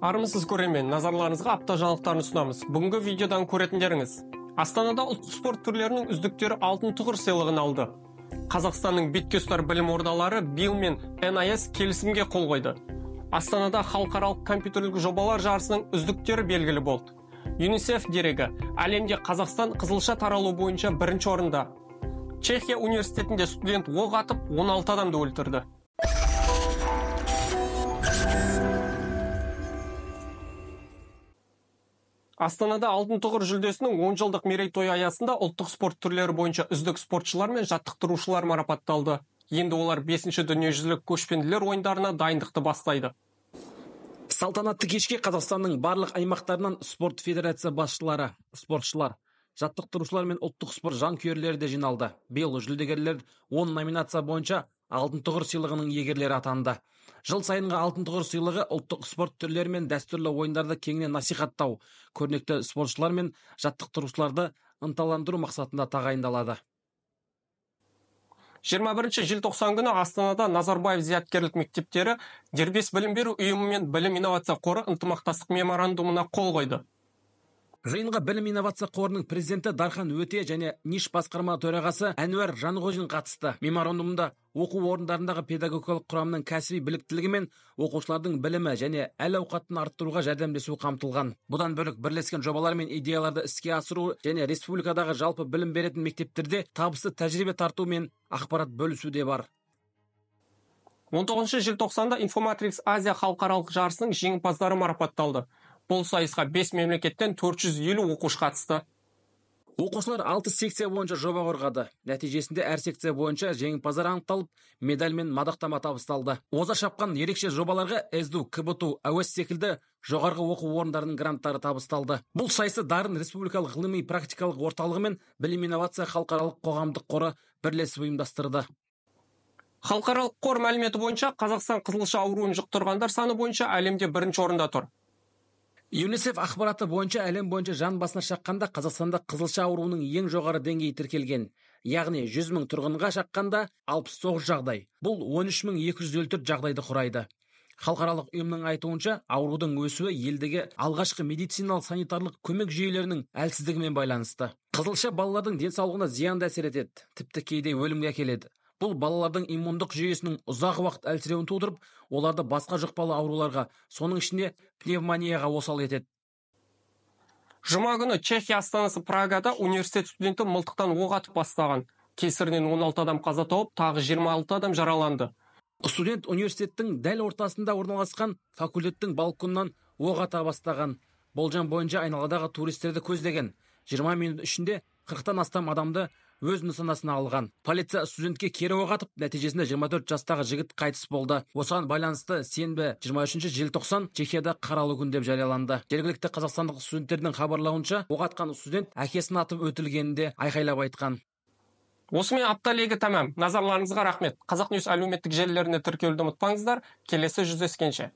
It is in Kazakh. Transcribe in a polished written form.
Армысыз көрермен, назарларыңызға апта жаңалықтарын ұсынамыз. Бүгінгі видеодан көретіндеріңіз: Астанада ұлттық спорт түрлерінің үздіктері алтын тұғыр сыйлығын алды. Қазақстанның беткеұстар білім ордалары БИЛ мен НАС келісімге қол қойды. Астанада халықаралық компьютерлік жобалар жарысының үздіктері белгілі болды. ЮНИСЕФ дерегі: әлемде Қазақстан қызылша таралу бойынша бірінші орында. Чехия университетінде студент оқ атып 16 адамды өлтірді. Астанада алтын тұғыр жүлдесінің 10 жылдық мерейтойы аясында ұлттық спорт түрлері бойынша үздік спортшылар мен жаттықтырушылар марапатталды. Енді олар 5-ші дүниежүзілік көшпенділер ойындарына дайындықты бастайды. Салтанатты кешке Қазақстанның барлық аймақтарынан спорт федерация басшылары, спортшылар, жаттықтырушылар мен ұлттық спорт жанкүйерлері де жиналды. Биыл жүлдегерлер 10 номинация бойынша алтын тұғыр сыйлығының иегерлері атанды. Жыл сайынғы алтын тұғыр сыйлығы ұлттық спорт түрлері мен дәстүрлі ойындарды кеңінен насихаттау, көрнекті спортшылар мен жаттықтырушыларды ынталандыру мақсатында тағайындалады. 21 желтоқсан күні Астанада Назарбаев зияткерлік мектептері дербес білім беру ұйымы мен білім инновация қоры ынтымақтастық меморандумына қол қойды. Жиынға білім инновация қорының президенті Дархан Өте және НИШ басқарма төрағасы Әнуар Жанғожин қатысты. Меморандумда оқу орындарындағы педагогикалық құрамның кәсіби біліктілігі мен оқушылардың білімі және әл-ауқатын арттыруға жәрдемдесу қамтылған. Бұдан бөлек бірлескен жобалар мен идеяларды іске асыру және республикадағы жалпы білім беретін мектептерде табысты тәжірибе тарту мен ақпарат бөлісу де бар. 19 желтоқсанда Infomatrix Азия халықаралық жарысының жеңімпаздары марапатталды. Бұл сайысқа 5 мемлекеттен 450 оқушы қатысты. Оқушылар 6 секция бойынша жоба қорғады. Нәтижесінде әр секция бойынша жеңімпаздар анықталып, медаль мен мадақтама табысталды. Оза шапқан ерекше жобаларға СДУ, КБТУ, АУЭС секілді жоғарғы оқу орындарының гранттары табысталды. Бұл сайысты Дарын республикалық ғылыми практикалық орталығы мен білім инновация халықаралық қоғамдық қоры бірлесіп ұйымдастырды. Халықаралық қор мәліметі бойынша Қазақстан қызылша ауруын жұқтырғандар саны бойынша әлемде бірінші орында тұр. ЮНИСЕФ ақпараты бойынша әлем бойынша жан басына шаққанда Қазақстанда қызылша ауруының ең жоғары деңгейі тіркелген. Яғни 100 мың тұрғынға шаққанда 69 жағдай. Бұл 13.254 жағдайды құрайды. Халықаралық ұйымның айтуынша, аурудың өсуі елдегі алғашқы медициналық санитарлық көмек жүйелерінің әлсіздігімен байланысты. Қызылша балалардың денсаулығына зиянды әсер етеді, тіпті кейде өлімге әкеледі. Бұл балалардың иммундық жүйесінің ұзақ уақыт әлсіреуін тудырып, оларды басқа жұқпалы ауруларға, соның ішінде пневмонияға осал етеді. Жұма күні Чехия астанасы Прагада университет студенті мылтықтан оқ атып бастаған. Кесірінен 16 адам қаза тауып, тағы 26 адам жараланды. Студент университеттің дәл ортасында орналасқан факультеттің балконынан оқ ата бастаған. Болжам бойынша айналадағы туристерді көздеген. 20 минут ішінде 40-тан астам адамды өз нысанасына алған. Полиция студентке кері оқ атып, нәтижесінде 24 жастағы жігіт қайтыс болды. Осыған байланысты сенбі 23 желтоқсан Чехияда қаралы күн деп жарияланды. Жергілікті қазақстандық студенттердің хабарлауынша, оқ атқан студент әкесін атып өтілгенінде айқайлап айтқан. Осымен апта легі тәмам. Назарларыңызға рахмет. Қазақ Ньюс әлеуметтік желілеріне тіркелуді ұмытпаңыздар. Келесі жүздескенше.